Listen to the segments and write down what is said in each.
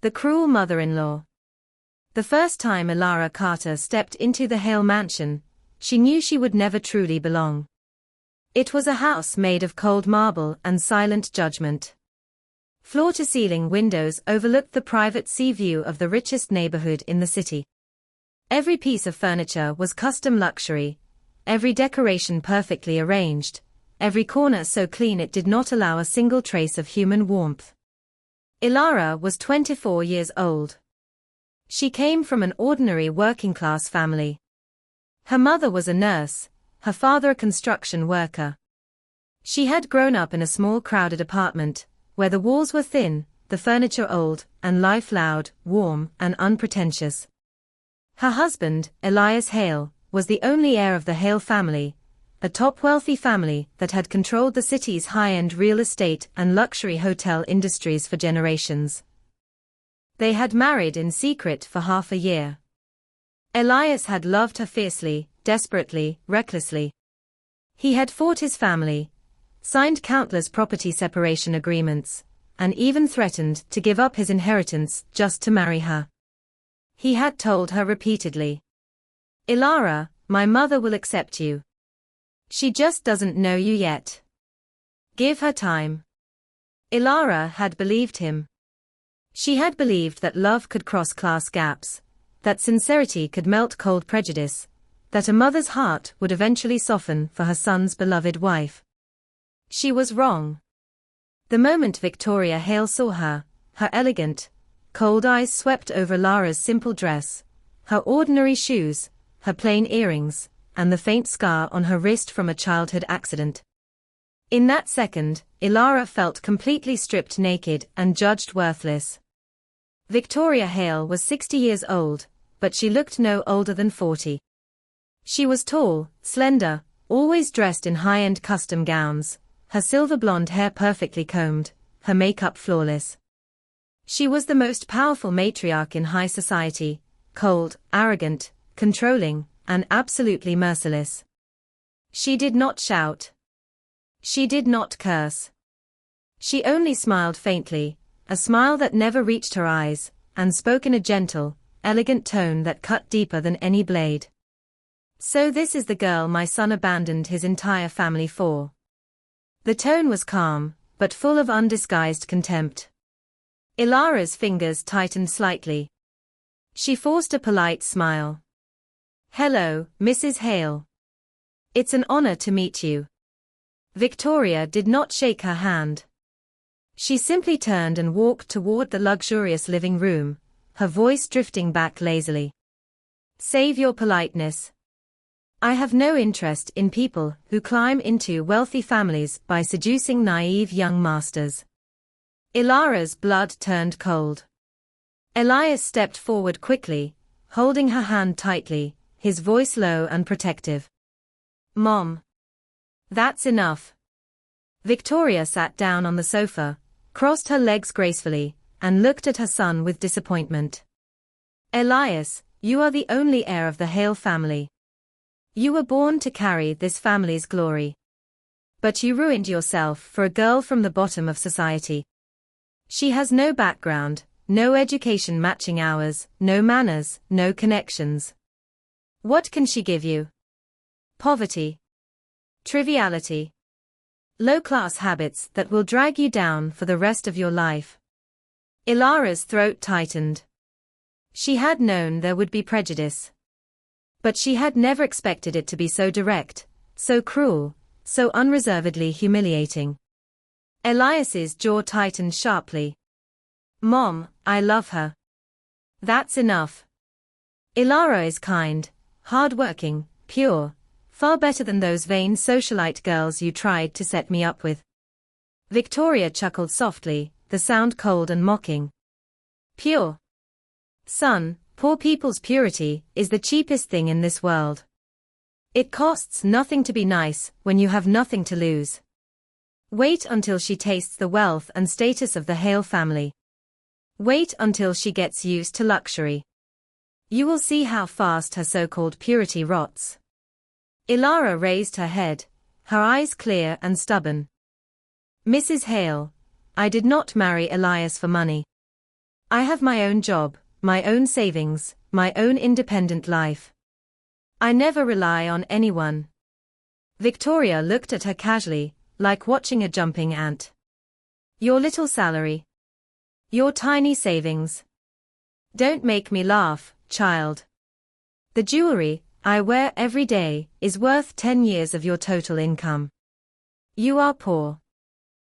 The cruel mother-in-law. The first time Elara Carter stepped into the Hale mansion, she knew she would never truly belong. It was a house made of cold marble and silent judgment. Floor-to-ceiling windows overlooked the private sea view of the richest neighborhood in the city. Every piece of furniture was custom luxury, every decoration perfectly arranged, every corner so clean it did not allow a single trace of human warmth. Elara was 24 years old. She came from an ordinary working-class family. Her mother was a nurse, her father a construction worker. She had grown up in a small crowded apartment, where the walls were thin, the furniture old, and life loud, warm, and unpretentious. Her husband, Elias Hale, was the only heir of the Hale family, a top wealthy family that had controlled the city's high-end real estate and luxury hotel industries for generations. They had married in secret for half a year. Elias had loved her fiercely, desperately, recklessly. He had fought his family, signed countless property separation agreements, and even threatened to give up his inheritance just to marry her. He had told her repeatedly, "Elara, my mother will accept you. She just doesn't know you yet. Give her time." Elara had believed him. She had believed that love could cross class gaps, that sincerity could melt cold prejudice, that a mother's heart would eventually soften for her son's beloved wife. She was wrong. The moment Victoria Hale saw her, her elegant, cold eyes swept over Lara's simple dress, her ordinary shoes, her plain earrings, and the faint scar on her wrist from a childhood accident. In that second, Elara felt completely stripped naked and judged worthless. Victoria Hale was 60 years old, but she looked no older than 40. She was tall, slender, always dressed in high-end custom gowns, her silver blonde hair perfectly combed, her makeup flawless. She was the most powerful matriarch in high society, cold, arrogant, controlling, and absolutely merciless. She did not shout. She did not curse. She only smiled faintly, a smile that never reached her eyes, and spoke in a gentle, elegant tone that cut deeper than any blade. "So this is the girl my son abandoned his entire family for." The tone was calm, but full of undisguised contempt. Elara's fingers tightened slightly. She forced a polite smile. "Hello, Mrs. Hale. It's an honor to meet you." Victoria did not shake her hand. She simply turned and walked toward the luxurious living room, her voice drifting back lazily. "Save your politeness. I have no interest in people who climb into wealthy families by seducing naive young masters." Elara's blood turned cold. Elias stepped forward quickly, holding her hand tightly, his voice low and protective. "Mom. That's enough." Victoria sat down on the sofa, crossed her legs gracefully, and looked at her son with disappointment. "Elias, you are the only heir of the Hale family. You were born to carry this family's glory. But you ruined yourself for a girl from the bottom of society. She has no background, no education matching ours, no manners, no connections. What can she give you? Poverty. Triviality. Low-class habits that will drag you down for the rest of your life." Elara's throat tightened. She had known there would be prejudice. But she had never expected it to be so direct, so cruel, so unreservedly humiliating. Elias's jaw tightened sharply. "Mom, I love her. That's enough. Elara is kind, hard-working, pure, far better than those vain socialite girls you tried to set me up with." Victoria chuckled softly, the sound cold and mocking. "Pure? Son, poor people's purity is the cheapest thing in this world. It costs nothing to be nice when you have nothing to lose. Wait until she tastes the wealth and status of the Hale family. Wait until she gets used to luxury. You will see how fast her so-called purity rots." Elara raised her head, her eyes clear and stubborn. "Mrs. Hale, I did not marry Elias for money. I have my own job, my own savings, my own independent life. I never rely on anyone. Victoria looked at her casually, like watching a jumping ant. Your little salary. Your tiny savings. Don't make me laugh, child. The jewelry I wear every day is worth 10 years of your total income. You are poor.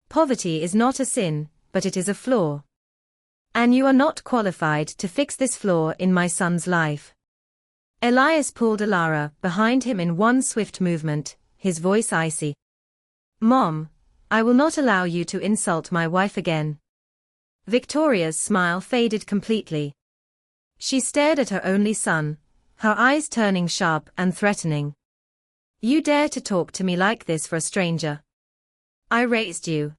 Poverty is not a sin, but it is a flaw. And you are not qualified to fix this flaw in my son's life. Elias pulled Elara behind him in one swift movement, his voice icy. Mom, I will not allow you to insult my wife again. Victoria's smile faded completely. She stared at her only son, her eyes turning sharp and threatening. You dare to talk to me like this for a stranger? I raised you.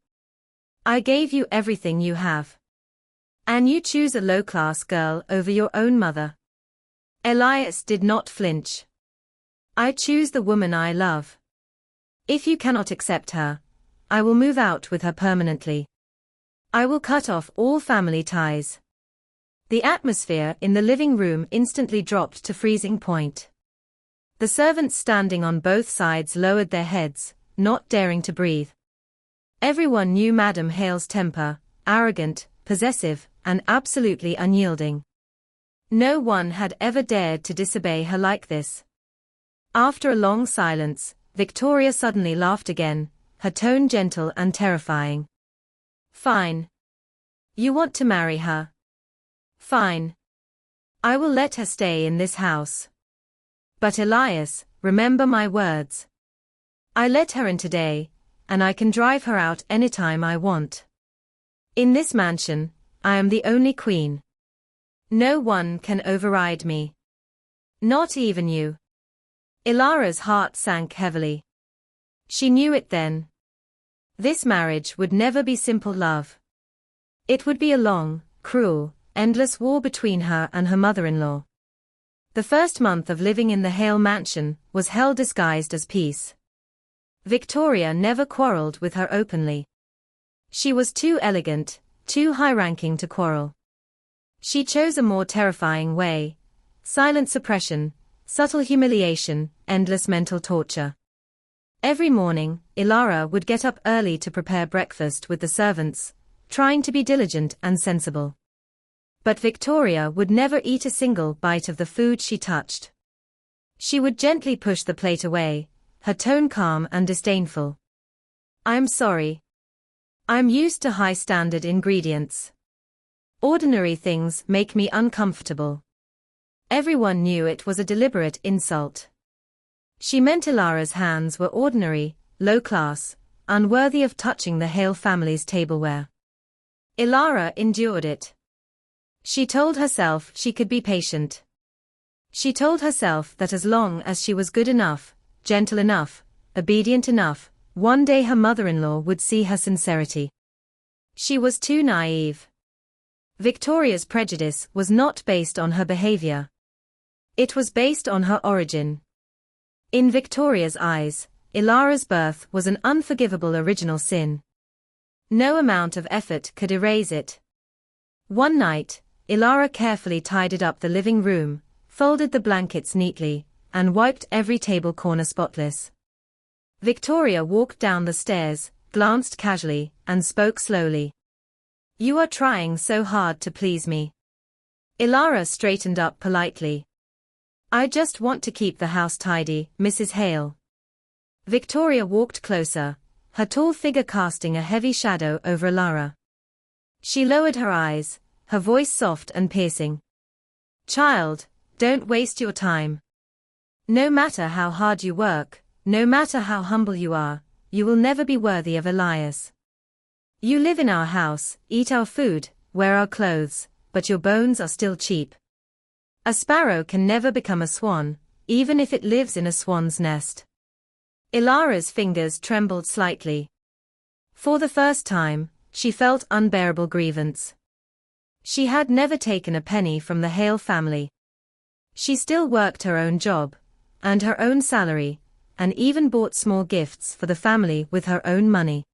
I gave you everything you have. And you choose a low-class girl over your own mother. Elias did not flinch. I choose the woman I love. If you cannot accept her, I will move out with her permanently. I will cut off all family ties. The atmosphere in the living room instantly dropped to freezing point. The servants standing on both sides lowered their heads, not daring to breathe. Everyone knew Madame Hale's temper, arrogant, possessive, and absolutely unyielding. No one had ever dared to disobey her like this. After a long silence, Victoria suddenly laughed again, her tone gentle and terrifying. Fine. You want to marry her? Fine. I will let her stay in this house. But Elias, remember my words. I let her in today, and I can drive her out anytime I want. In this mansion, I am the only queen. No one can override me. Not even you. Elara's heart sank heavily. She knew it then. This marriage would never be simple love. It would be a long, cruel, endless war between her and her mother-in-law. The first month of living in the Hale mansion was hell disguised as peace. Victoria never quarreled with her openly. She was too elegant, too high-ranking to quarrel. She chose a more terrifying way: silent suppression, subtle humiliation, endless mental torture. Every morning, Elara would get up early to prepare breakfast with the servants, trying to be diligent and sensible. But Victoria would never eat a single bite of the food she touched. She would gently push the plate away, her tone calm and disdainful. I'm sorry. I'm used to high-standard ingredients. Ordinary things make me uncomfortable. Everyone knew it was a deliberate insult. She meant Elara's hands were ordinary, low-class, unworthy of touching the Hale family's tableware. Elara endured it. She told herself she could be patient. She told herself that as long as she was good enough, gentle enough, obedient enough, one day her mother-in-law would see her sincerity. She was too naive. Victoria's prejudice was not based on her behavior. It was based on her origin. In Victoria's eyes, Elara's birth was an unforgivable original sin. No amount of effort could erase it. One night, Elara carefully tidied up the living room, folded the blankets neatly, and wiped every table corner spotless. Victoria walked down the stairs, glanced casually, and spoke slowly. You are trying so hard to please me. Elara straightened up politely. I just want to keep the house tidy, Mrs. Hale. Victoria walked closer, her tall figure casting a heavy shadow over Elara. She lowered her eyes, her voice soft and piercing. Child, don't waste your time. No matter how hard you work, no matter how humble you are, you will never be worthy of Elias. You live in our house, eat our food, wear our clothes, but your bones are still cheap. A sparrow can never become a swan, even if it lives in a swan's nest. Elara's fingers trembled slightly. For the first time, she felt unbearable grievance. She had never taken a penny from the Hale family. She still worked her own job, earned her own salary, and even bought small gifts for the family with her own money.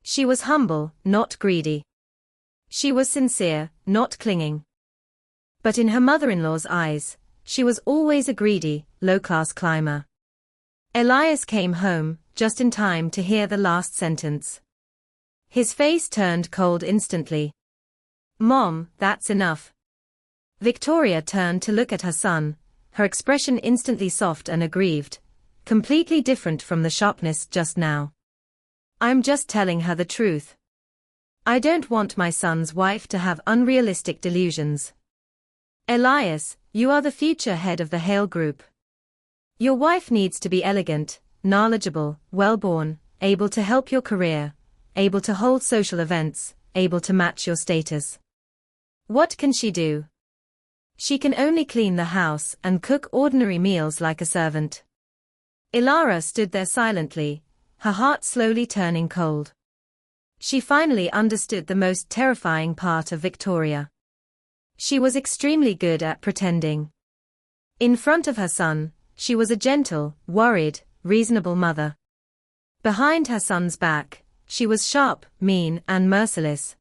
She was humble, not greedy. She was sincere, not clinging. But in her mother-in-law's eyes, she was always a greedy, low-class climber. Elias came home, just in time to hear the last sentence. His face turned cold instantly. "Mom, that's enough." Victoria turned to look at her son, her expression instantly soft and aggrieved, completely different from the sharpness just now. "I'm just telling her the truth. I don't want my son's wife to have unrealistic delusions. Elias, you are the future head of the Hale Group. Your wife needs to be elegant, knowledgeable, well-born, able to help your career, able to hold social events, able to match your status. What can she do? She can only clean the house and cook ordinary meals like a servant." Elara stood there silently, her heart slowly turning cold. She finally understood the most terrifying part of Victoria. She was extremely good at pretending. In front of her son, she was a gentle, worried, reasonable mother. Behind her son's back, she was sharp, mean, and merciless.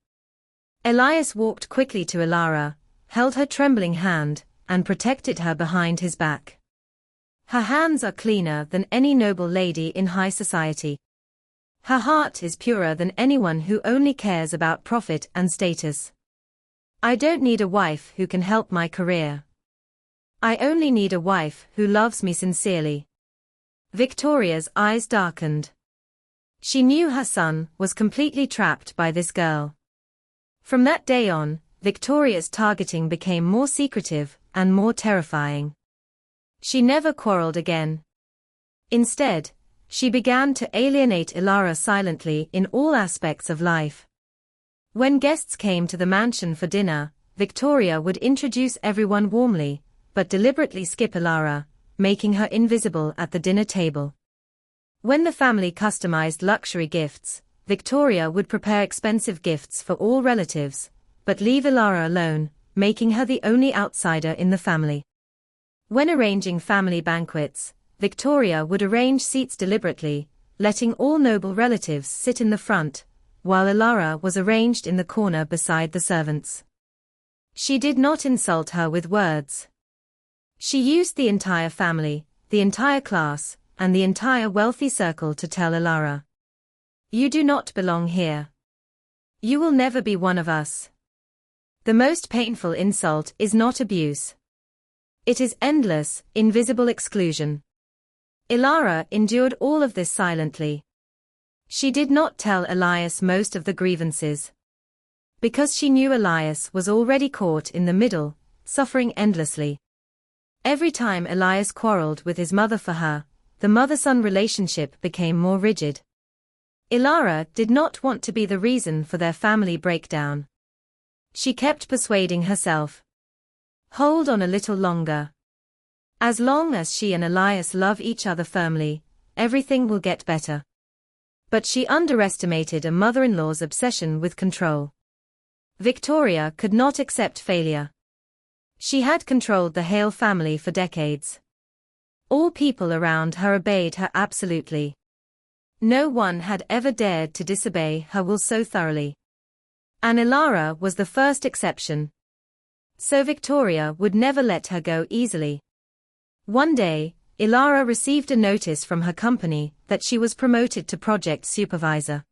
Elias walked quickly to Elara, held her trembling hand, and protected her behind his back. "Her hands are cleaner than any noble lady in high society. Her heart is purer than anyone who only cares about profit and status. I don't need a wife who can help my career. I only need a wife who loves me sincerely." Victoria's eyes darkened. She knew her son was completely trapped by this girl. From that day on, Victoria's targeting became more secretive and more terrifying. She never quarreled again. Instead, she began to alienate Elara silently in all aspects of life. When guests came to the mansion for dinner, Victoria would introduce everyone warmly, but deliberately skip Elara, making her invisible at the dinner table. When the family customized luxury gifts, Victoria would prepare expensive gifts for all relatives, but leave Elara alone, making her the only outsider in the family. When arranging family banquets, Victoria would arrange seats deliberately, letting all noble relatives sit in the front, while Elara was arranged in the corner beside the servants. She did not insult her with words. She used the entire family, the entire class, and the entire wealthy circle to tell Elara, "You do not belong here. You will never be one of us." The most painful insult is not abuse. It is endless, invisible exclusion. Elara endured all of this silently. She did not tell Elias most of the grievances. Because she knew Elias was already caught in the middle, suffering endlessly. Every time Elias quarreled with his mother for her, the mother-son relationship became more rigid. Elara did not want to be the reason for their family breakdown. She kept persuading herself. Hold on a little longer. As long as she and Elias love each other firmly, everything will get better. But she underestimated a mother-in-law's obsession with control. Victoria could not accept failure. She had controlled the Hale family for decades. All people around her obeyed her absolutely. No one had ever dared to disobey her will so thoroughly. And Elara was the first exception. So Victoria would never let her go easily. One day, Elara received a notice from her company that she was promoted to project supervisor.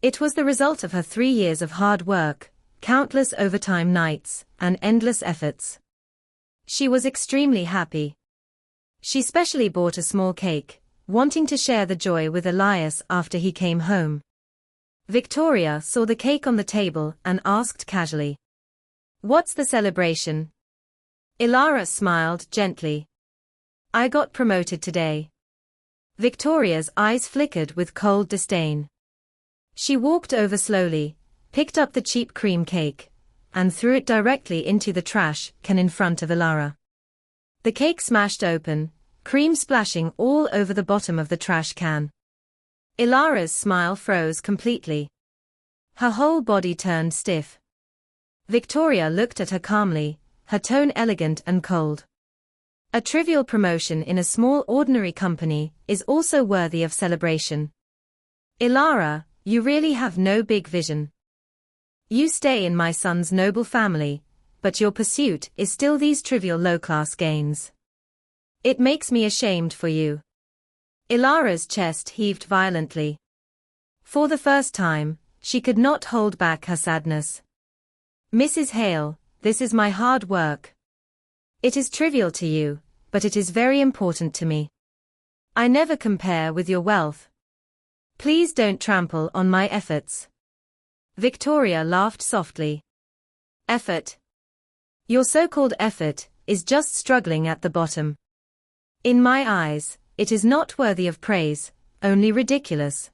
It was the result of her 3 years of hard work, countless overtime nights, and endless efforts. She was extremely happy. She specially bought a small cake, wanting to share the joy with Elias after he came home. Victoria saw the cake on the table and asked casually, "What's the celebration?" Elara smiled gently. "I got promoted today." Victoria's eyes flickered with cold disdain. She walked over slowly, picked up the cheap cream cake, and threw it directly into the trash can in front of Elara. The cake smashed open, cream splashing all over the bottom of the trash can. Elara's smile froze completely. Her whole body turned stiff. Victoria looked at her calmly, her tone elegant and cold. A trivial promotion in a small ordinary company is also worthy of celebration. Elara, you really have no big vision. You stay in my son's noble family, but your pursuit is still these trivial low-class gains. It makes me ashamed for you. Elara's chest heaved violently. For the first time, she could not hold back her sadness. Mrs. Hale, this is my hard work. It is trivial to you, but it is very important to me. I never compare with your wealth. Please don't trample on my efforts. Victoria laughed softly. Effort? Your so-called effort is just struggling at the bottom. In my eyes, it is not worthy of praise, only ridiculous.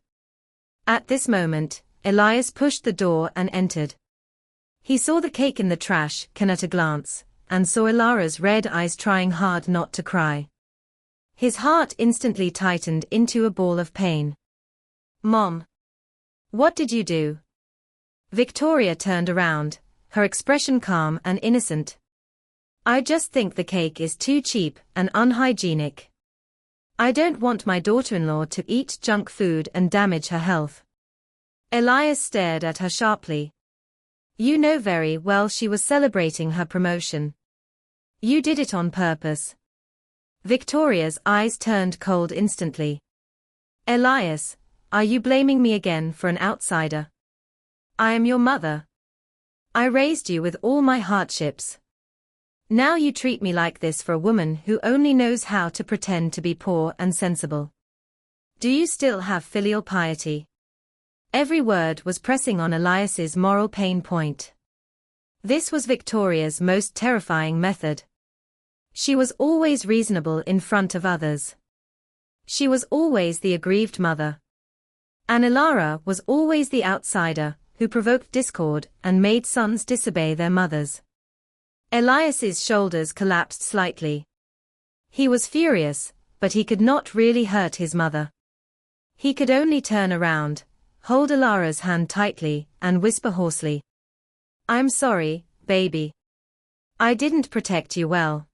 At this moment, Elias pushed the door and entered. He saw the cake in the trash can at a glance, and saw Elara's red eyes trying hard not to cry. His heart instantly tightened into a ball of pain. Mom! What did you do? Victoria turned around, her expression calm and innocent. I just think the cake is too cheap and unhygienic. I don't want my daughter-in-law to eat junk food and damage her health. Elias stared at her sharply. You know very well she was celebrating her promotion. You did it on purpose. Victoria's eyes turned cold instantly. Elias, are you blaming me again for an outsider? I am your mother. I raised you with all my hardships. Now you treat me like this for a woman who only knows how to pretend to be poor and sensible. Do you still have filial piety? Every word was pressing on Elias's moral pain point. This was Victoria's most terrifying method. She was always reasonable in front of others. She was always the aggrieved mother. And Elara was always the outsider, who provoked discord and made sons disobey their mothers. Elias's shoulders collapsed slightly. He was furious, but he could not really hurt his mother. He could only turn around, hold Elara's hand tightly, and whisper hoarsely. I'm sorry, baby. I didn't protect you well.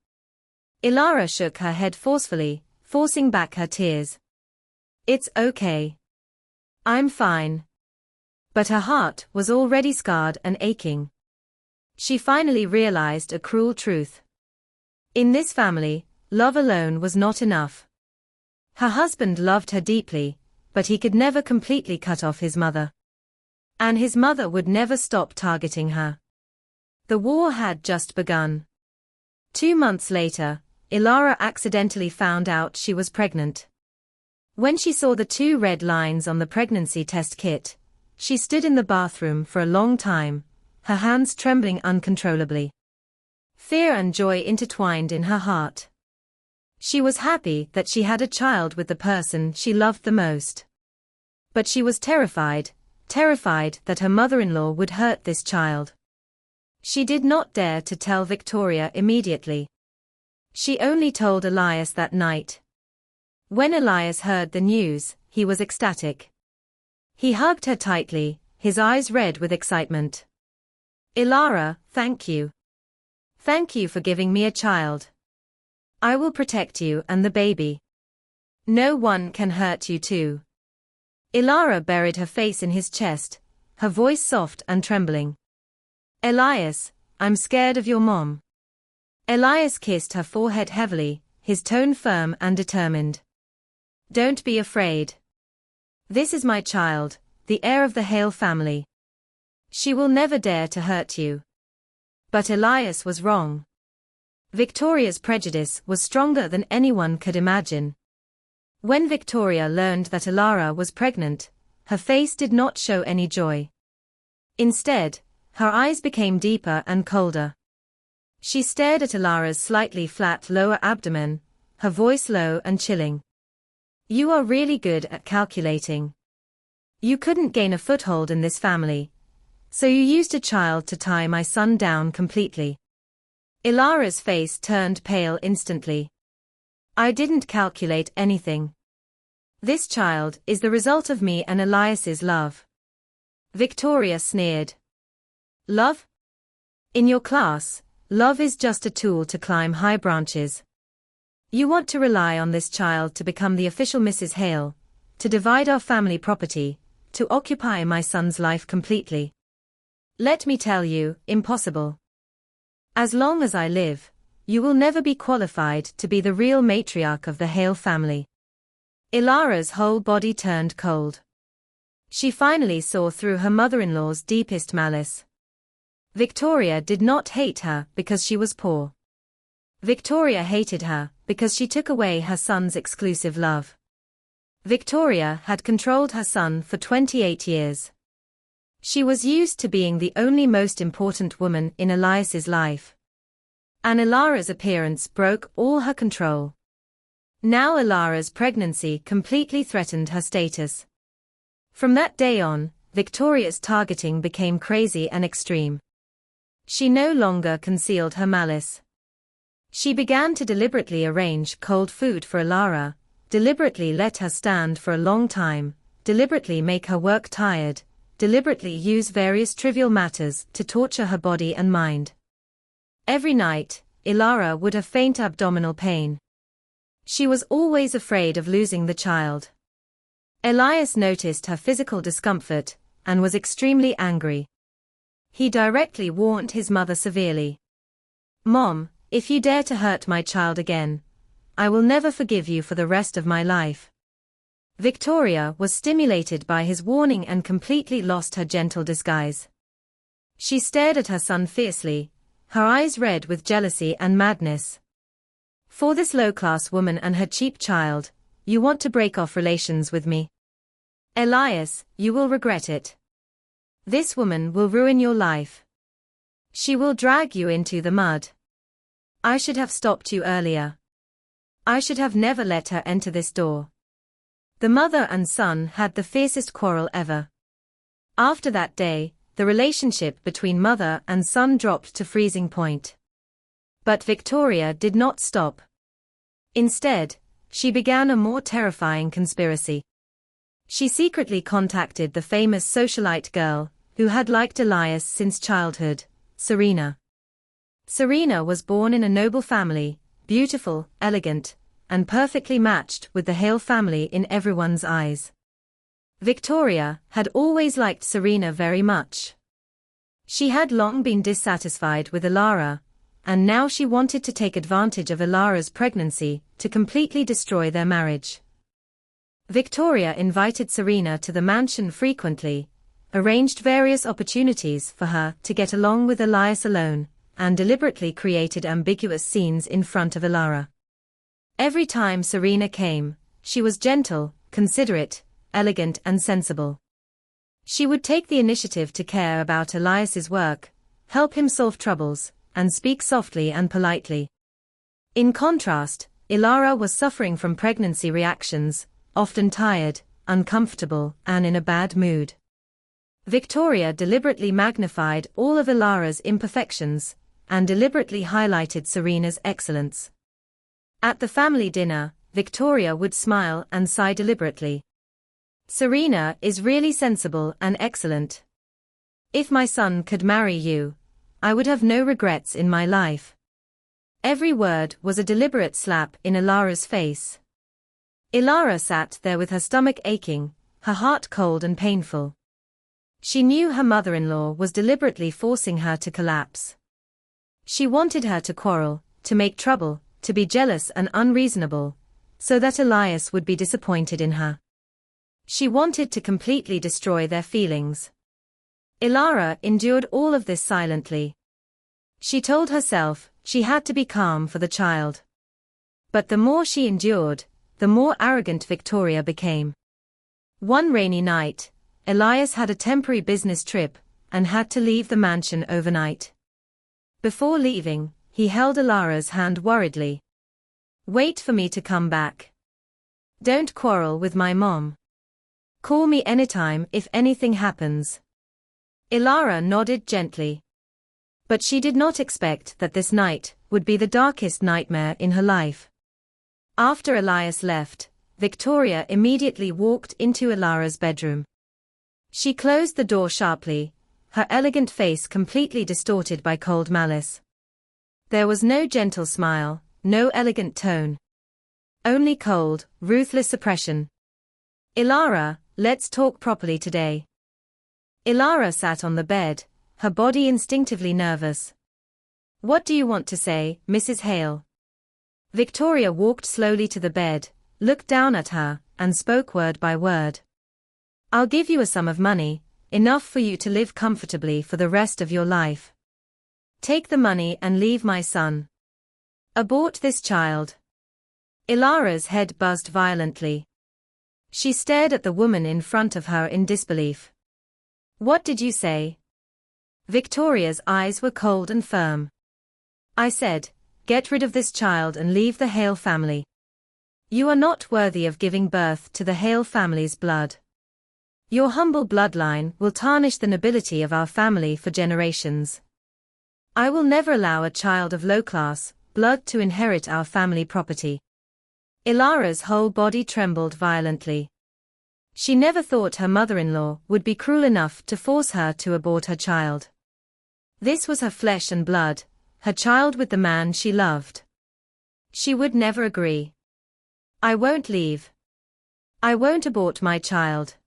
Elara shook her head forcefully, forcing back her tears. It's okay. I'm fine. But her heart was already scarred and aching. She finally realized a cruel truth. In this family, love alone was not enough. Her husband loved her deeply, but he could never completely cut off his mother. And his mother would never stop targeting her. The war had just begun. 2 months later, Elara accidentally found out she was pregnant. When she saw the 2 red lines on the pregnancy test kit, she stood in the bathroom for a long time, her hands trembling uncontrollably. Fear and joy intertwined in her heart. She was happy that she had a child with the person she loved the most. But she was terrified that her mother-in-law would hurt this child. She did not dare to tell Victoria immediately. She only told Elias that night. When Elias heard the news, he was ecstatic. He hugged her tightly, his eyes red with excitement. Elara, thank you. Thank you for giving me a child. I will protect you and the baby. No one can hurt you too. Elara buried her face in his chest, her voice soft and trembling. Elias, I'm scared of your mom. Elias kissed her forehead heavily, his tone firm and determined. Don't be afraid. This is my child, the heir of the Hale family. She will never dare to hurt you. But Elias was wrong. Victoria's prejudice was stronger than anyone could imagine. When Victoria learned that Elara was pregnant, her face did not show any joy. Instead, her eyes became deeper and colder. She stared at Elara's slightly flat lower abdomen, her voice low and chilling. You are really good at calculating. You couldn't gain a foothold in this family, so you used a child to tie my son down completely. Elara's face turned pale instantly. I didn't calculate anything. This child is the result of me and Elias's love. Victoria sneered. Love? In your class, love is just a tool to climb high branches. You want to rely on this child to become the official Mrs. Hale, to divide our family property, to occupy my son's life completely. Let me tell you, impossible. As long as I live, you will never be qualified to be the real matriarch of the Hale family. Elara's whole body turned cold. She finally saw through her mother-in-law's deepest malice. Victoria did not hate her because she was poor. Victoria hated her because she took away her son's exclusive love. Victoria had controlled her son for 28 years. She was used to being the only most important woman in Elias's life. And Elara's appearance broke all her control. Now Elara's pregnancy completely threatened her status. From that day on, Victoria's targeting became crazy and extreme. She no longer concealed her malice. She began to deliberately arrange cold food for Elara, deliberately let her stand for a long time, deliberately make her work tired, deliberately use various trivial matters to torture her body and mind. Every night, Elara would have faint abdominal pain. She was always afraid of losing the child. Elias noticed her physical discomfort and was extremely angry. He directly warned his mother severely. "Mom, if you dare to hurt my child again, I will never forgive you for the rest of my life." Victoria was stimulated by his warning and completely lost her gentle disguise. She stared at her son fiercely, her eyes red with jealousy and madness. "For this low-class woman and her cheap child, you want to break off relations with me? Elias, you will regret it. This woman will ruin your life. She will drag you into the mud. I should have stopped you earlier. I should have never let her enter this door." The mother and son had the fiercest quarrel ever. After that day, the relationship between mother and son dropped to freezing point. But Victoria did not stop. Instead, she began a more terrifying conspiracy. She secretly contacted the famous socialite girl, who had liked Elias since childhood, Serena. Serena was born in a noble family, beautiful, elegant, and perfectly matched with the Hale family in everyone's eyes. Victoria had always liked Serena very much. She had long been dissatisfied with Elara, and now she wanted to take advantage of Elara's pregnancy to completely destroy their marriage. Victoria invited Serena to the mansion frequently, arranged various opportunities for her to get along with Elias alone, and deliberately created ambiguous scenes in front of Elara. Every time Serena came, she was gentle, considerate, elegant and sensible. She would take the initiative to care about Elias's work, help him solve troubles, and speak softly and politely. In contrast, Elara was suffering from pregnancy reactions, often tired, uncomfortable, and in a bad mood. Victoria deliberately magnified all of Elara's imperfections, and deliberately highlighted Serena's excellence. At the family dinner, Victoria would smile and sigh deliberately. "Serena is really sensible and excellent. If my son could marry you, I would have no regrets in my life." Every word was a deliberate slap in Elara's face. Elara sat there with her stomach aching, her heart cold and painful. She knew her mother-in-law was deliberately forcing her to collapse. She wanted her to quarrel, to make trouble, to be jealous and unreasonable, so that Elias would be disappointed in her. She wanted to completely destroy their feelings. Elara endured all of this silently. She told herself she had to be calm for the child. But the more she endured, the more arrogant Victoria became. One rainy night, Elias had a temporary business trip and had to leave the mansion overnight. Before leaving, he held Elara's hand worriedly. "Wait for me to come back. Don't quarrel with my mom. Call me anytime if anything happens." Elara nodded gently. But she did not expect that this night would be the darkest nightmare in her life. After Elias left, Victoria immediately walked into Elara's bedroom. She closed the door sharply, her elegant face completely distorted by cold malice. There was no gentle smile, no elegant tone. Only cold, ruthless suppression. "Elara, let's talk properly today." Elara sat on the bed, her body instinctively nervous. "What do you want to say, Mrs. Hale?" Victoria walked slowly to the bed, looked down at her, and spoke word by word. "I'll give you a sum of money, enough for you to live comfortably for the rest of your life. Take the money and leave my son. Abort this child." Elara's head buzzed violently. She stared at the woman in front of her in disbelief. "What did you say?" Victoria's eyes were cold and firm. "I said, get rid of this child and leave the Hale family. You are not worthy of giving birth to the Hale family's blood. Your humble bloodline will tarnish the nobility of our family for generations. I will never allow a child of low-class blood to inherit our family property." Elara's whole body trembled violently. She never thought her mother-in-law would be cruel enough to force her to abort her child. This was her flesh and blood, her child with the man she loved. She would never agree. "I won't leave. I won't abort my child.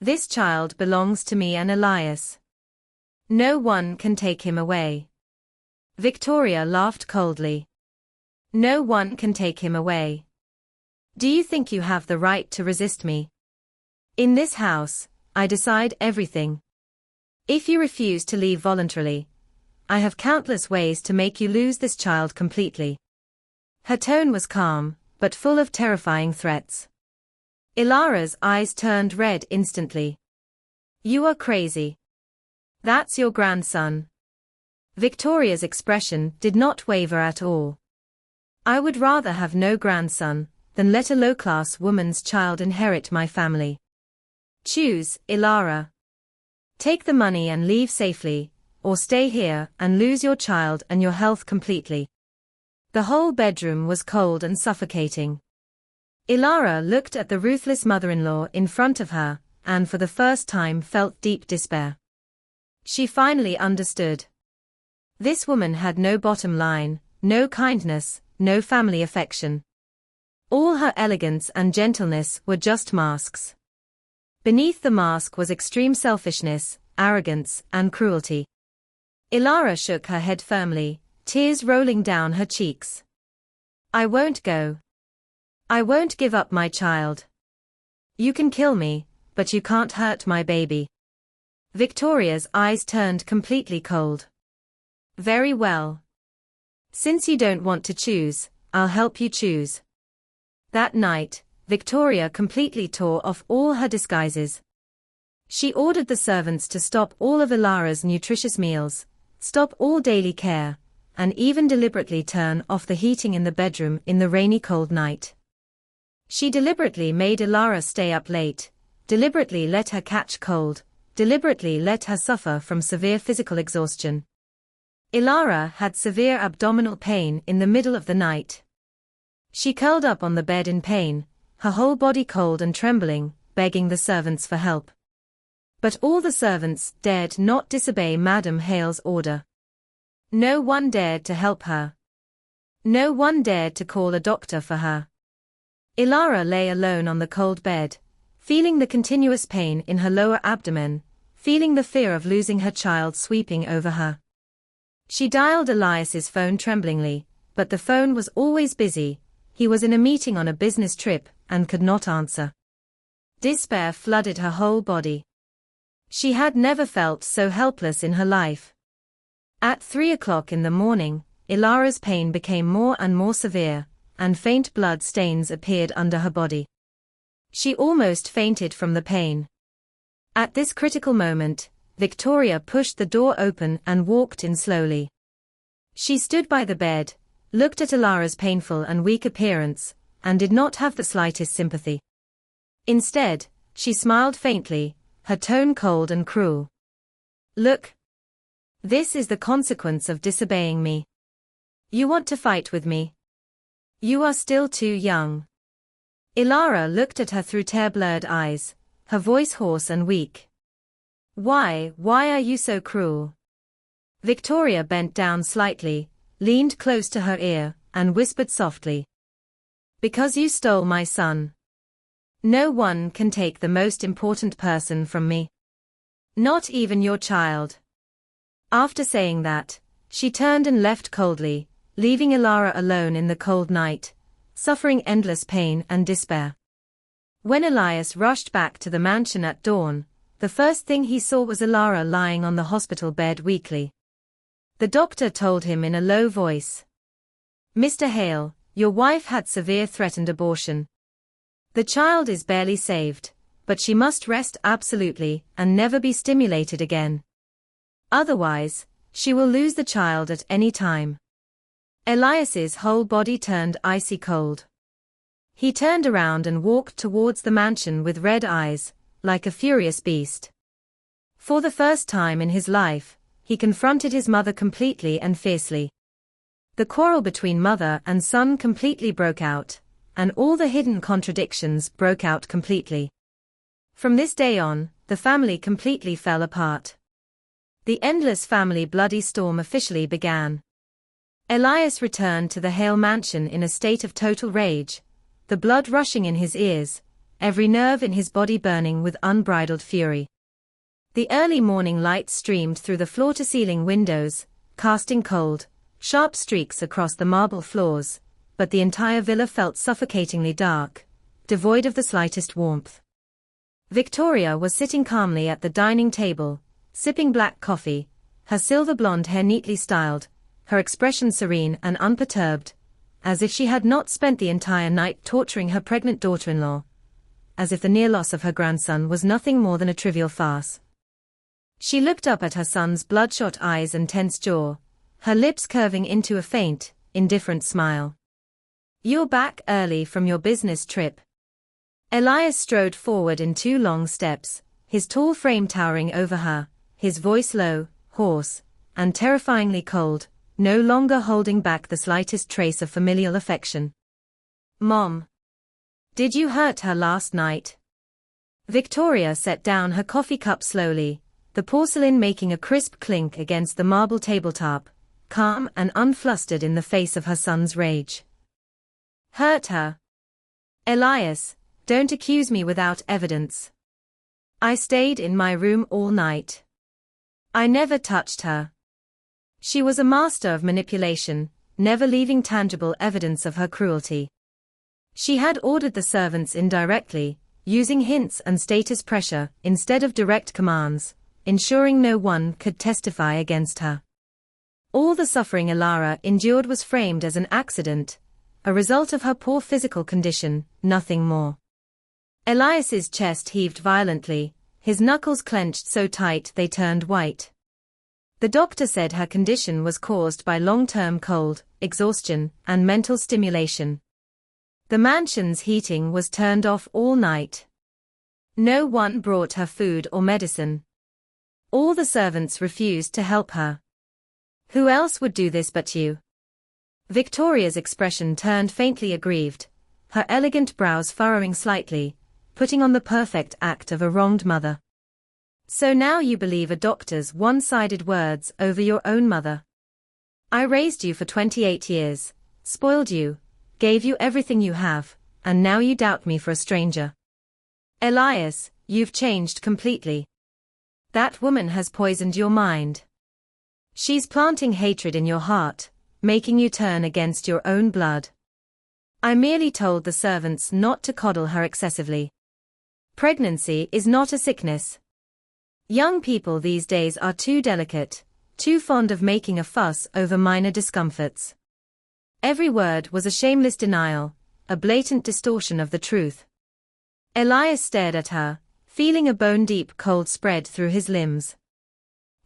This child belongs to me and Elias. No one can take him away." Victoria laughed coldly. "No one can take him away. Do you think you have the right to resist me? In this house, I decide everything. If you refuse to leave voluntarily, I have countless ways to make you lose this child completely." Her tone was calm, but full of terrifying threats. Elara's eyes turned red instantly. "You are crazy. That's your grandson." Victoria's expression did not waver at all. "I would rather have no grandson than let a low-class woman's child inherit my family. Choose, Elara. Take the money and leave safely, or stay here and lose your child and your health completely." The whole bedroom was cold and suffocating. Elara looked at the ruthless mother-in-law in front of her, and for the first time felt deep despair. She finally understood. This woman had no bottom line, no kindness, no family affection. All her elegance and gentleness were just masks. Beneath the mask was extreme selfishness, arrogance, and cruelty. Elara shook her head firmly, tears rolling down her cheeks. "I won't go. I won't give up my child. You can kill me, but you can't hurt my baby." Victoria's eyes turned completely cold. "Very well. Since you don't want to choose, I'll help you choose." That night, Victoria completely tore off all her disguises. She ordered the servants to stop all of Elara's nutritious meals, stop all daily care, and even deliberately turn off the heating in the bedroom in the rainy cold night. She deliberately made Elara stay up late, deliberately let her catch cold, deliberately let her suffer from severe physical exhaustion. Elara had severe abdominal pain in the middle of the night. She curled up on the bed in pain, her whole body cold and trembling, begging the servants for help. But all the servants dared not disobey Madame Hale's order. No one dared to help her. No one dared to call a doctor for her. Elara lay alone on the cold bed, feeling the continuous pain in her lower abdomen, feeling the fear of losing her child sweeping over her. She dialed Elias's phone tremblingly, but the phone was always busy. He was in a meeting on a business trip and could not answer. Despair flooded her whole body. She had never felt so helpless in her life. At 3 o'clock in the morning, Elara's pain became more and more severe, and faint blood stains appeared under her body. She almost fainted from the pain. At this critical moment, Victoria pushed the door open and walked in slowly. She stood by the bed, looked at Elara's painful and weak appearance, and did not have the slightest sympathy. Instead, she smiled faintly, her tone cold and cruel. "Look. This is the consequence of disobeying me. You want to fight with me? You are still too young." Elara looked at her through tear-blurred eyes, her voice hoarse and weak. Why are you so cruel?" Victoria bent down slightly, leaned close to her ear, and whispered softly. "Because you stole my son. No one can take the most important person from me. Not even your child." After saying that, she turned and left coldly, leaving Elara alone in the cold night, suffering endless pain and despair. When Elias rushed back to the mansion at dawn, the first thing he saw was Elara lying on the hospital bed weakly. The doctor told him in a low voice, "Mr. Hale, your wife had severe threatened abortion. The child is barely saved, but she must rest absolutely and never be stimulated again. Otherwise, she will lose the child at any time." Elias's whole body turned icy cold. He turned around and walked towards the mansion with red eyes, like a furious beast. For the first time in his life, he confronted his mother completely and fiercely. The quarrel between mother and son completely broke out, and all the hidden contradictions broke out completely. From this day on, the family completely fell apart. The endless family bloody storm officially began. Elias returned to the Hale mansion in a state of total rage, the blood rushing in his ears, every nerve in his body burning with unbridled fury. The early morning light streamed through the floor-to-ceiling windows, casting cold, sharp streaks across the marble floors, but the entire villa felt suffocatingly dark, devoid of the slightest warmth. Victoria was sitting calmly at the dining table, sipping black coffee, her silver blonde hair neatly styled, her expression serene and unperturbed, as if she had not spent the entire night torturing her pregnant daughter-in-law, as if the near loss of her grandson was nothing more than a trivial farce. She looked up at her son's bloodshot eyes and tense jaw, her lips curving into a faint, indifferent smile. "You're back early from your business trip." Elias strode forward in 2 long steps, his tall frame towering over her, his voice low, hoarse, and terrifyingly cold, no longer holding back the slightest trace of familial affection. "Mom. Did you hurt her last night?" Victoria set down her coffee cup slowly, the porcelain making a crisp clink against the marble tabletop, calm and unflustered in the face of her son's rage. "Hurt her? Elias, don't accuse me without evidence. I stayed in my room all night. I never touched her." She was a master of manipulation, never leaving tangible evidence of her cruelty. She had ordered the servants indirectly, using hints and status pressure instead of direct commands, ensuring no one could testify against her. All the suffering Elara endured was framed as an accident, a result of her poor physical condition, nothing more. Elias's chest heaved violently, his knuckles clenched so tight they turned white. The doctor said her condition was caused by long-term cold, exhaustion, and mental stimulation. The mansion's heating was turned off all night. No one brought her food or medicine. All the servants refused to help her. "Who else would do this but you?" Victoria's expression turned faintly aggrieved, her elegant brows furrowing slightly, putting on the perfect act of a wronged mother. "So now you believe a doctor's one-sided words over your own mother? I raised you for 28 years, spoiled you, gave you everything you have, and now you doubt me for a stranger. Elias, you've changed completely. That woman has poisoned your mind. She's planting hatred in your heart, making you turn against your own blood. I merely told the servants not to coddle her excessively. Pregnancy is not a sickness. Young people these days are too delicate, too fond of making a fuss over minor discomforts." Every word was a shameless denial, a blatant distortion of the truth. Elias stared at her, feeling a bone-deep cold spread through his limbs.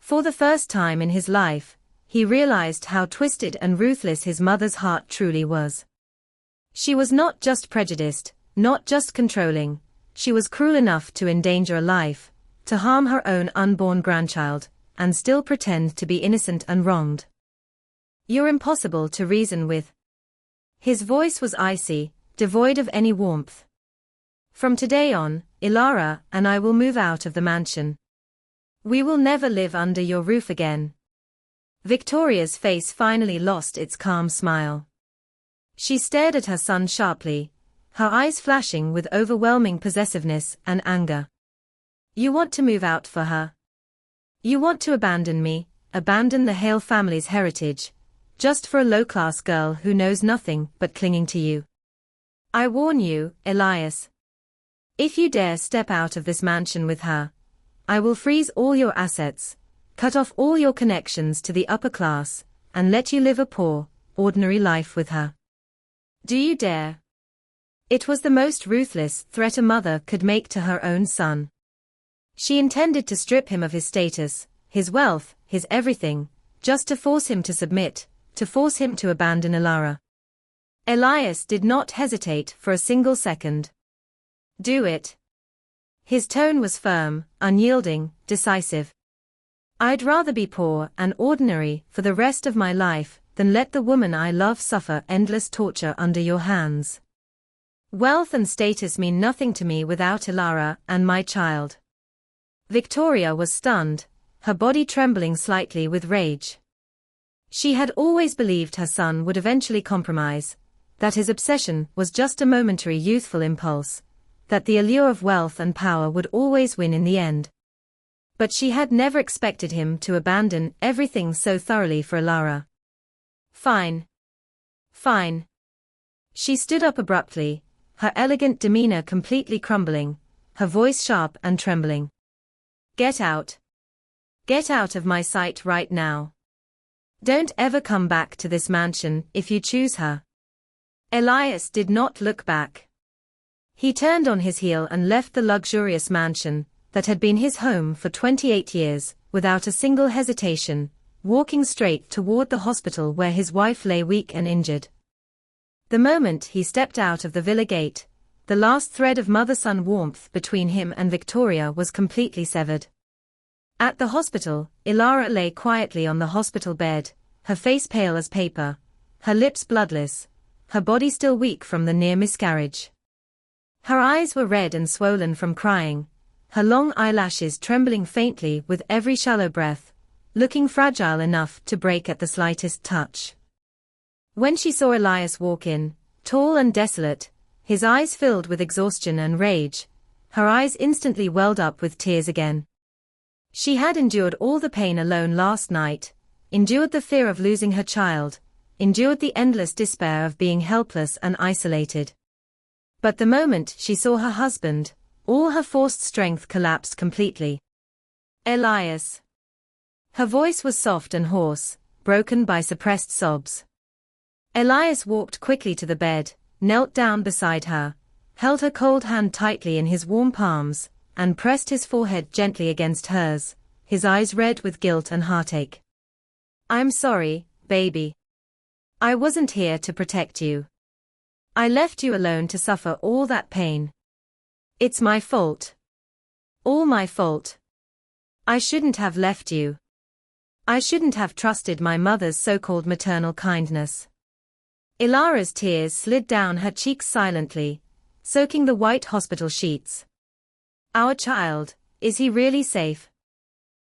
For the first time in his life, he realized how twisted and ruthless his mother's heart truly was. She was not just prejudiced, not just controlling, she was cruel enough to endanger a life, to harm her own unborn grandchild, and still pretend to be innocent and wronged. "You're impossible to reason with." His voice was icy, devoid of any warmth. "From today on, Elara and I will move out of the mansion. We will never live under your roof again." Victoria's face finally lost its calm smile. She stared at her son sharply, her eyes flashing with overwhelming possessiveness and anger. "You want to move out for her? You want to abandon me, abandon the Hale family's heritage, just for a low-class girl who knows nothing but clinging to you. I warn you, Elias. If you dare step out of this mansion with her, I will freeze all your assets, cut off all your connections to the upper class, and let you live a poor, ordinary life with her. Do you dare? It was the most ruthless threat a mother could make to her own son. She intended to strip him of his status, his wealth, his everything, just to force him to submit, to force him to abandon Elara. Elias did not hesitate for a single second. Do it. His tone was firm, unyielding, decisive. I'd rather be poor and ordinary for the rest of my life than let the woman I love suffer endless torture under your hands. Wealth and status mean nothing to me without Elara and my child. Victoria was stunned, her body trembling slightly with rage. She had always believed her son would eventually compromise, that his obsession was just a momentary youthful impulse, that the allure of wealth and power would always win in the end. But she had never expected him to abandon everything so thoroughly for Elara. Fine. Fine. She stood up abruptly, her elegant demeanor completely crumbling, her voice sharp and trembling. Get out. Get out of my sight right now. Don't ever come back to this mansion if you choose her. Elias did not look back. He turned on his heel and left the luxurious mansion that had been his home for 28 years, without a single hesitation, walking straight toward the hospital where his wife lay weak and injured. The moment he stepped out of the villa gate, the last thread of mother-son warmth between him and Victoria was completely severed. At the hospital, Elara lay quietly on the hospital bed, her face pale as paper, her lips bloodless, her body still weak from the near miscarriage. Her eyes were red and swollen from crying, her long eyelashes trembling faintly with every shallow breath, looking fragile enough to break at the slightest touch. When she saw Elias walk in, tall and desolate, his eyes filled with exhaustion and rage, her eyes instantly welled up with tears again. She had endured all the pain alone last night, endured the fear of losing her child, endured the endless despair of being helpless and isolated. But the moment she saw her husband, all her forced strength collapsed completely. Elias. Her voice was soft and hoarse, broken by suppressed sobs. Elias walked quickly to the bed, knelt down beside her, held her cold hand tightly in his warm palms, and pressed his forehead gently against hers, his eyes red with guilt and heartache. I'm sorry, baby. I wasn't here to protect you. I left you alone to suffer all that pain. It's my fault. All my fault. I shouldn't have left you. I shouldn't have trusted my mother's so-called maternal kindness. Elara's tears slid down her cheeks silently, soaking the white hospital sheets. Our child, is he really safe?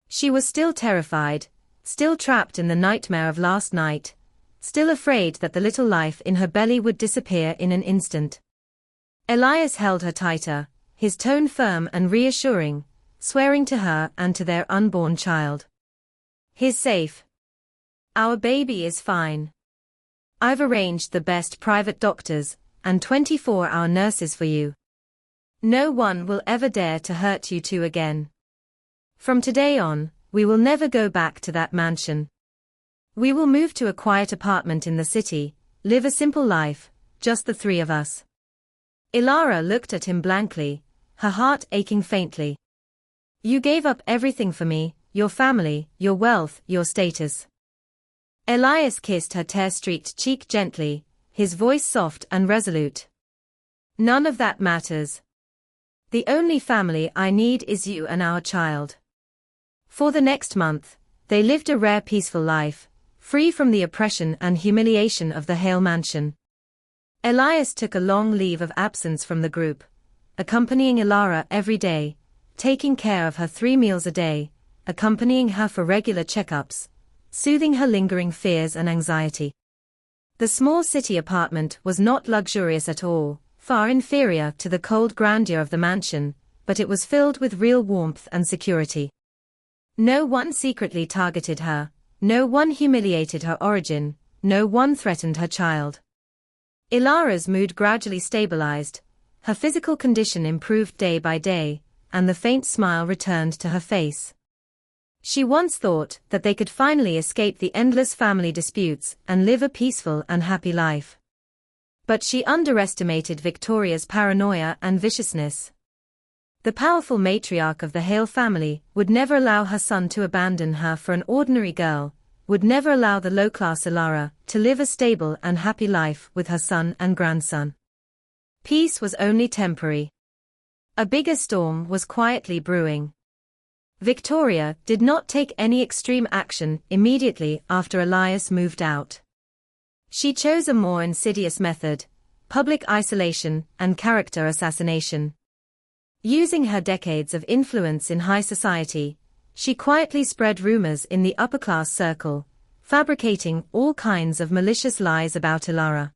She was still terrified, still trapped in the nightmare of last night, still afraid that the little life in her belly would disappear in an instant. Elias held her tighter, his tone firm and reassuring, swearing to her and to their unborn child. He's safe. Our baby is fine. I've arranged the best private doctors and 24-hour nurses for you. No one will ever dare to hurt you two again. From today on, we will never go back to that mansion. We will move to a quiet apartment in the city, live a simple life, just the three of us. Elara looked at him blankly, her heart aching faintly. You gave up everything for me, your family, your wealth, your status. Elias kissed her tear-streaked cheek gently, his voice soft and resolute. None of that matters. The only family I need is you and our child. For the next month, they lived a rare peaceful life, free from the oppression and humiliation of the Hale mansion. Elias took a long leave of absence from the group, accompanying Elara every day, taking care of her 3 meals a day, accompanying her for regular checkups, soothing her lingering fears and anxiety. The small city apartment was not luxurious at all, far inferior to the cold grandeur of the mansion, but it was filled with real warmth and security. No one secretly targeted her, No one humiliated her origin, no one threatened her child. Elara's mood gradually stabilized, her physical condition improved day by day, and the faint smile returned to her face. She once thought that they could finally escape the endless family disputes and live a peaceful and happy life. But she underestimated Victoria's paranoia and viciousness. The powerful matriarch of the Hale family would never allow her son to abandon her for an ordinary girl, would never allow the low-class Elara to live a stable and happy life with her son and grandson. Peace was only temporary. A bigger storm was quietly brewing. Victoria did not take any extreme action immediately after Elias moved out. She chose a more insidious method: public isolation and character assassination. Using her decades of influence in high society, she quietly spread rumors in the upper-class circle, fabricating all kinds of malicious lies about Elara.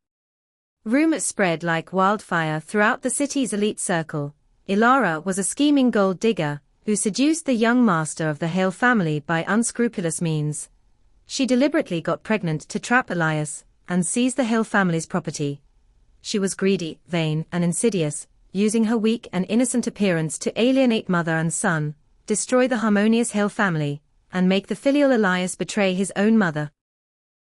Rumors spread like wildfire throughout the city's elite circle. Elara was a scheming gold digger who seduced the young master of the Hale family by unscrupulous means. She deliberately got pregnant to trap Elias and seize the Hale family's property. She was greedy, vain, and insidious, using her weak and innocent appearance to alienate mother and son, destroy the harmonious Hale family, and make the filial Elias betray his own mother.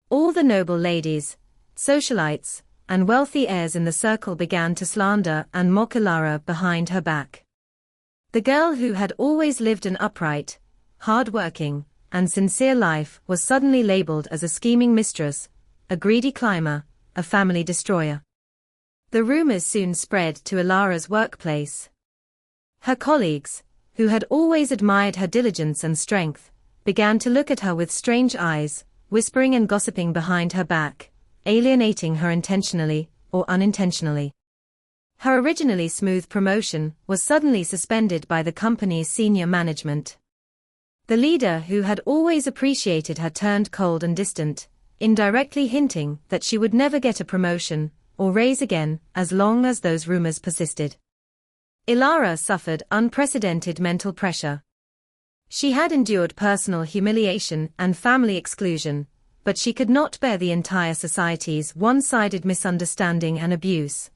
All the noble ladies, socialites, and wealthy heirs in the circle began to slander and mock Elara behind her back. The girl who had always lived an upright, hard-working, and sincere life was suddenly labeled as a scheming mistress, a greedy climber, a family destroyer. The rumors soon spread to Elara's workplace. Her colleagues, who had always admired her diligence and strength, began to look at her with strange eyes, whispering and gossiping behind her back, alienating her intentionally or unintentionally. Her originally smooth promotion was suddenly suspended by the company's senior management. The leader who had always appreciated her turned cold and distant, indirectly hinting that she would never get a promotion or raise again as long as those rumors persisted. Elara suffered unprecedented mental pressure. She had endured personal humiliation and family exclusion, but she could not bear the entire society's one-sided misunderstanding and abuse.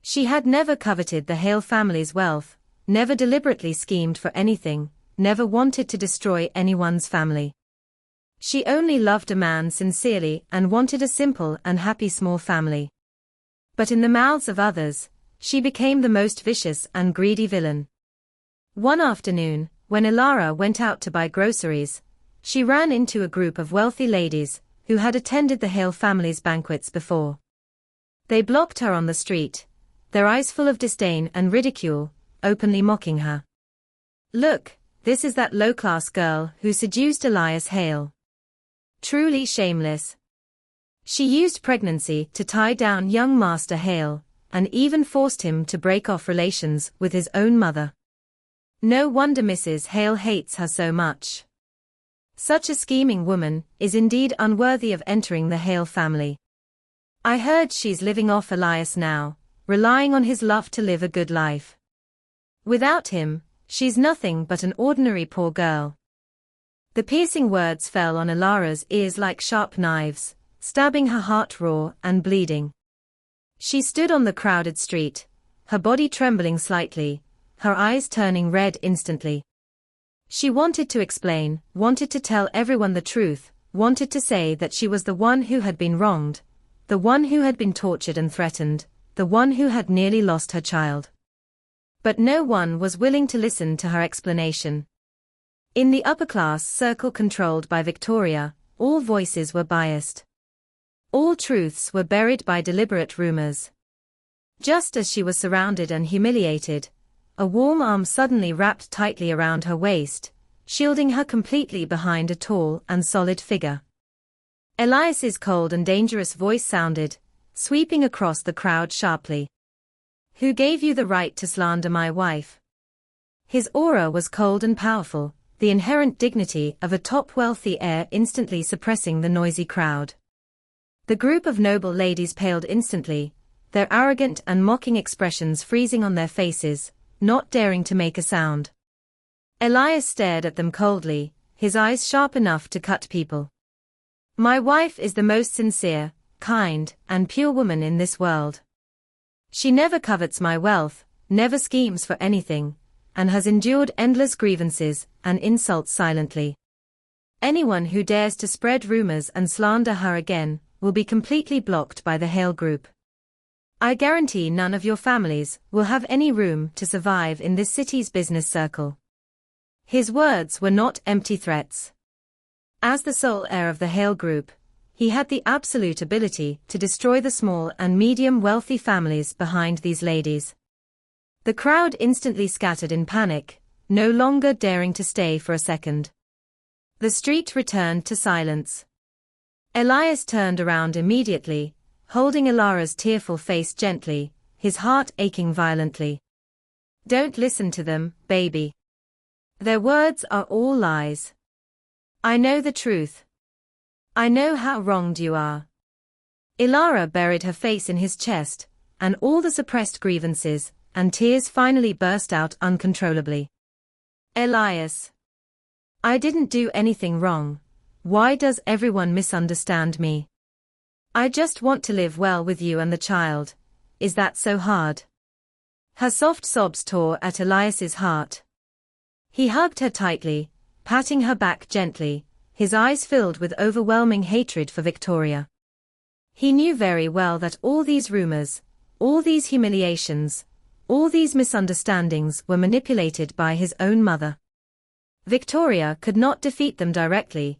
She had never coveted the Hale family's wealth, never deliberately schemed for anything, never wanted to destroy anyone's family. She only loved a man sincerely and wanted a simple and happy small family. But in the mouths of others, she became the most vicious and greedy villain. One afternoon, when Elara went out to buy groceries, she ran into a group of wealthy ladies who had attended the Hale family's banquets before. They blocked her on the street, their eyes full of disdain and ridicule, openly mocking her. "Look, this is that low-class girl who seduced Elias Hale. Truly shameless. She used pregnancy to tie down young Master Hale, and even forced him to break off relations with his own mother. No wonder Mrs. Hale hates her so much. Such a scheming woman is indeed unworthy of entering the Hale family. I heard she's living off Elias now, relying on his love to live a good life. Without him, she's nothing but an ordinary poor girl." The piercing words fell on Elara's ears like sharp knives, stabbing her heart raw and bleeding. She stood on the crowded street, her body trembling slightly, her eyes turning red instantly. She wanted to explain, wanted to tell everyone the truth, wanted to say that she was the one who had been wronged, the one who had been tortured and threatened, the one who had nearly lost her child. But no one was willing to listen to her explanation. In the upper-class circle controlled by Victoria, all voices were biased. All truths were buried by deliberate rumors. Just as she was surrounded and humiliated, a warm arm suddenly wrapped tightly around her waist, shielding her completely behind a tall and solid figure. Elias's cold and dangerous voice sounded, sweeping across the crowd sharply. "Who gave you the right to slander my wife?" His aura was cold and powerful, the inherent dignity of a top wealthy heir instantly suppressing the noisy crowd. The group of noble ladies paled instantly, their arrogant and mocking expressions freezing on their faces, not daring to make a sound. Elias stared at them coldly, his eyes sharp enough to cut people. My wife is the most sincere, kind, and pure woman in this world. She never covets my wealth, never schemes for anything, and has endured endless grievances and insults silently. Anyone who dares to spread rumors and slander her again will be completely blocked by the Hale group. I guarantee none of your families will have any room to survive in this city's business circle. His words were not empty threats. As the sole heir of the Hale group, he had the absolute ability to destroy the small and medium wealthy families behind these ladies. The crowd instantly scattered in panic, no longer daring to stay for a second. The street returned to silence. Elias turned around immediately, holding Elara's tearful face gently, his heart aching violently. Don't listen to them, baby. Their words are all lies. I know the truth. I know how wronged you are. Elara buried her face in his chest, and all the suppressed grievances and tears finally burst out uncontrollably. Elias. I didn't do anything wrong. Why does everyone misunderstand me? I just want to live well with you and the child. Is that so hard? Her soft sobs tore at Elias's heart. He hugged her tightly, patting her back gently, his eyes filled with overwhelming hatred for Victoria. He knew very well that all these rumors, all these humiliations, all these misunderstandings were manipulated by his own mother. Victoria could not defeat them directly,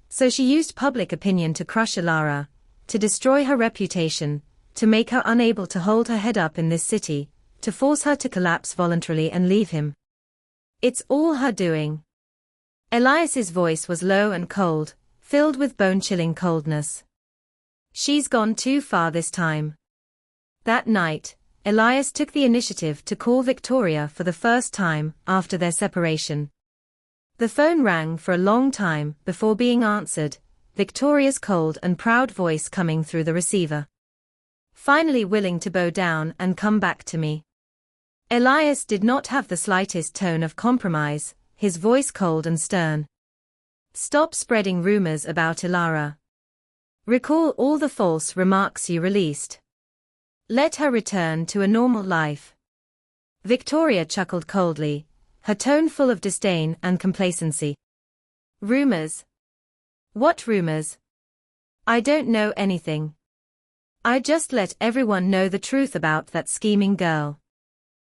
so she used public opinion to crush Elara, to destroy her reputation, to make her unable to hold her head up in this city, to force her to collapse voluntarily and leave him. It's all her doing. Elias's voice was low and cold, filled with bone-chilling coldness. She's gone too far this time. That night, Elias took the initiative to call Victoria for the first time after their separation. The phone rang for a long time before being answered, Victoria's cold and proud voice coming through the receiver. Finally willing to bow down and come back to me. Elias did not have the slightest tone of compromise, his voice cold and stern. Stop spreading rumors about Elara. Recall all the false remarks you released. Let her return to a normal life. Victoria chuckled coldly, her tone full of disdain and complacency. Rumors? What rumors? I don't know anything. I just let everyone know the truth about that scheming girl.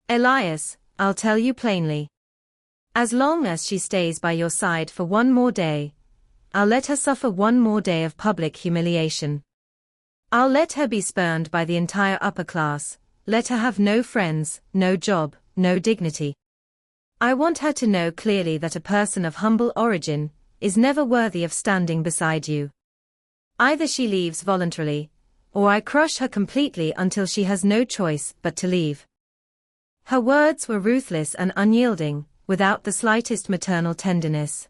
Elias, I'll tell you plainly. As long as she stays by your side for one more day, I'll let her suffer one more day of public humiliation. I'll let her be spurned by the entire upper class, let her have no friends, no job, no dignity. I want her to know clearly that a person of humble origin is never worthy of standing beside you. Either she leaves voluntarily, or I crush her completely until she has no choice but to leave. Her words were ruthless and unyielding, without the slightest maternal tenderness.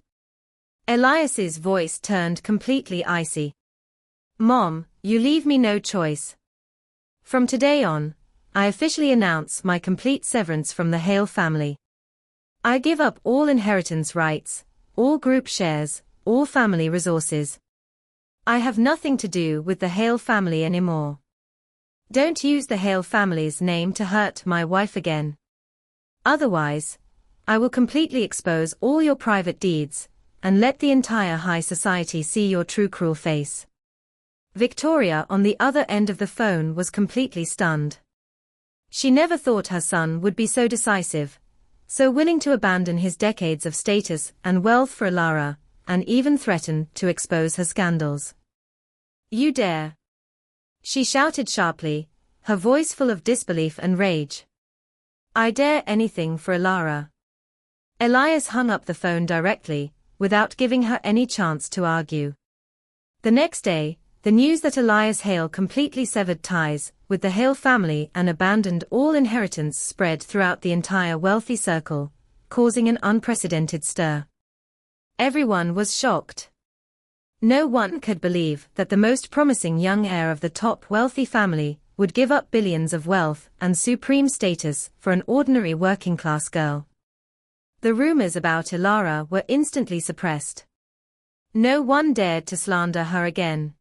Elias's voice turned completely icy. Mom, you leave me no choice. From today on, I officially announce my complete severance from the Hale family. I give up all inheritance rights, all group shares, all family resources. I have nothing to do with the Hale family anymore. Don't use the Hale family's name to hurt my wife again. Otherwise, I will completely expose all your private deeds, and let the entire high society see your true cruel face. Victoria on the other end of the phone was completely stunned. She never thought her son would be so decisive, so willing to abandon his decades of status and wealth for Elara, and even threaten to expose her scandals. You dare! She shouted sharply, her voice full of disbelief and rage. I dare anything for Elara. Elias hung up the phone directly, without giving her any chance to argue. The next day, the news that Elias Hale completely severed ties with the Hale family and abandoned all inheritance spread throughout the entire wealthy circle, causing an unprecedented stir. Everyone was shocked. No one could believe that the most promising young heir of the top wealthy family would give up billions of wealth and supreme status for an ordinary working-class girl. The rumors about Elara were instantly suppressed. No one dared to slander her again.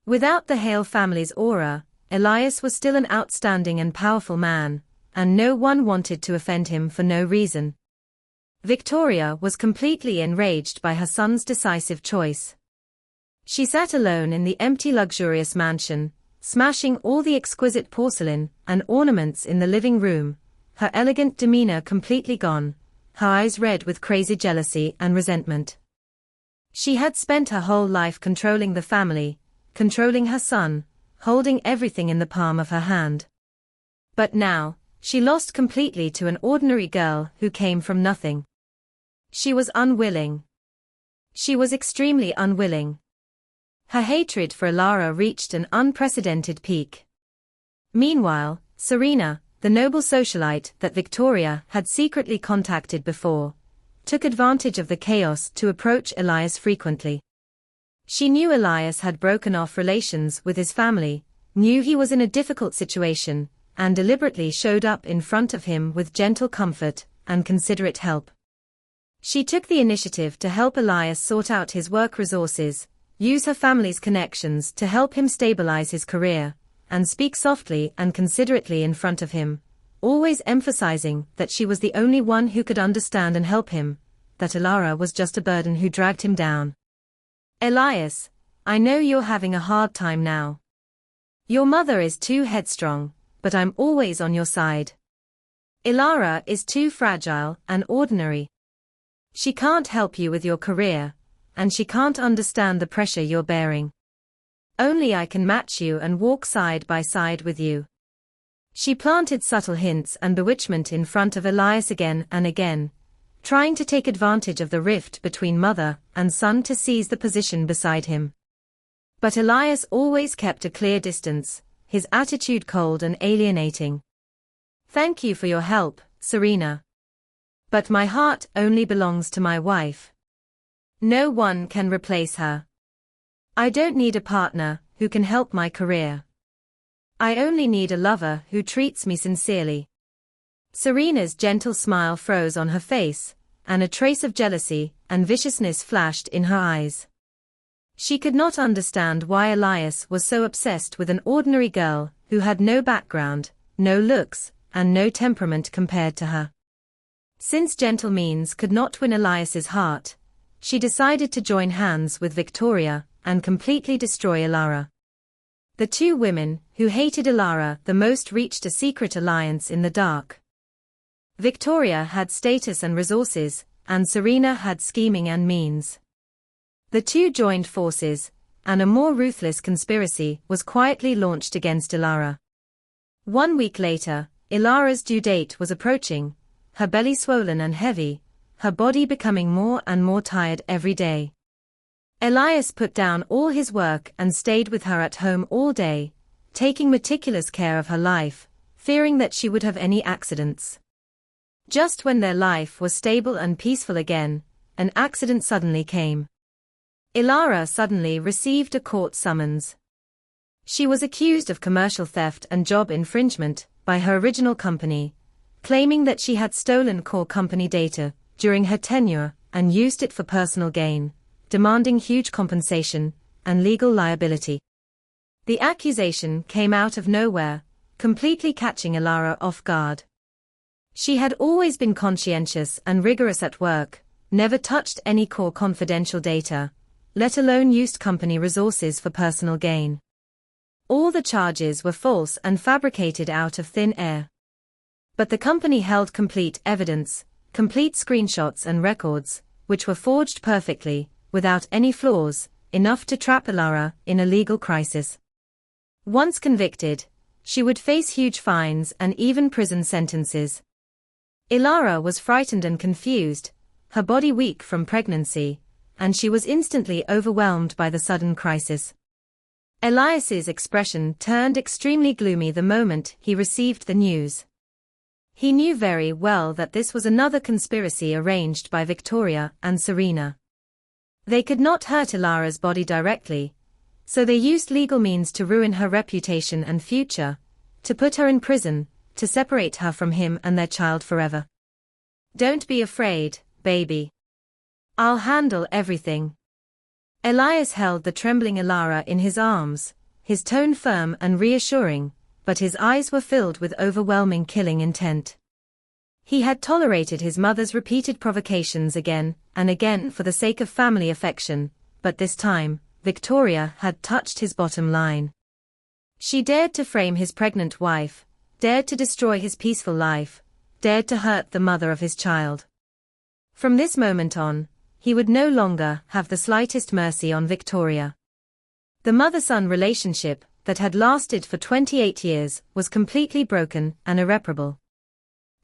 Without the Hale family's aura, Elias was still an outstanding and powerful man, and no one wanted to offend him for no reason. Victoria was completely enraged by her son's decisive choice. She sat alone in the empty luxurious mansion, smashing all the exquisite porcelain and ornaments in the living room, her elegant demeanor completely gone, her eyes red with crazy jealousy and resentment. She had spent her whole life controlling the family, controlling her son, holding everything in the palm of her hand. But now, she lost completely to an ordinary girl who came from nothing. She was unwilling. She was extremely unwilling. Her hatred for Elara reached an unprecedented peak. Meanwhile, Serena, the noble socialite that Victoria had secretly contacted before, took advantage of the chaos to approach Elias frequently. She knew Elias had broken off relations with his family, knew he was in a difficult situation, and deliberately showed up in front of him with gentle comfort and considerate help. She took the initiative to help Elias sort out his work resources, use her family's connections to help him stabilize his career, and speak softly and considerately in front of him, always emphasizing that she was the only one who could understand and help him, that Elara was just a burden who dragged him down. Elias, I know you're having a hard time now. Your mother is too headstrong, but I'm always on your side. Elara is too fragile and ordinary. She can't help you with your career, and she can't understand the pressure you're bearing. Only I can match you and walk side by side with you. She planted subtle hints and bewitchment in front of Elias again and again, trying to take advantage of the rift between mother and son to seize the position beside him. But Elias always kept a clear distance, his attitude cold and alienating. Thank you for your help, Serena. But my heart only belongs to my wife. No one can replace her. I don't need a partner who can help my career. I only need a lover who treats me sincerely. Serena's gentle smile froze on her face, and a trace of jealousy and viciousness flashed in her eyes. She could not understand why Elias was so obsessed with an ordinary girl who had no background, no looks, and no temperament compared to her. Since gentle means could not win Elias's heart, she decided to join hands with Victoria and completely destroy Elara. The two women who hated Elara the most reached a secret alliance in the dark. Victoria had status and resources, and Serena had scheming and means. The two joined forces, and a more ruthless conspiracy was quietly launched against Elara. 1 week later, Elara's due date was approaching, her belly swollen and heavy, her body becoming more and more tired every day. Elias put down all his work and stayed with her at home all day, taking meticulous care of her life, fearing that she would have any accidents. Just when their life was stable and peaceful again, an accident suddenly came. Elara suddenly received a court summons. She was accused of commercial theft and job infringement by her original company, claiming that she had stolen core company data during her tenure and used it for personal gain, demanding huge compensation and legal liability. The accusation came out of nowhere, completely catching Elara off guard. She had always been conscientious and rigorous at work, never touched any core confidential data, let alone used company resources for personal gain. All the charges were false and fabricated out of thin air. But the company held complete evidence, complete screenshots and records, which were forged perfectly, without any flaws, enough to trap Elara in a legal crisis. Once convicted, she would face huge fines and even prison sentences. Elara was frightened and confused, her body weak from pregnancy, and she was instantly overwhelmed by the sudden crisis. Elias's expression turned extremely gloomy the moment he received the news. He knew very well that this was another conspiracy arranged by Victoria and Serena. They could not hurt Elara's body directly, so they used legal means to ruin her reputation and future, to put her in prison, to separate her from him and their child forever. Don't be afraid, baby. I'll handle everything. Elias held the trembling Elara in his arms, his tone firm and reassuring, but his eyes were filled with overwhelming killing intent. He had tolerated his mother's repeated provocations again and again for the sake of family affection, but this time, Victoria had touched his bottom line. She dared to frame his pregnant wife, dared to destroy his peaceful life, dared to hurt the mother of his child. From this moment on, he would no longer have the slightest mercy on Victoria. The mother-son relationship that had lasted for 28 years was completely broken and irreparable.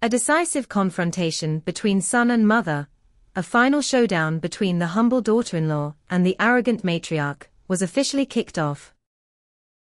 A decisive confrontation between son and mother, a final showdown between the humble daughter-in-law and the arrogant matriarch, was officially kicked off.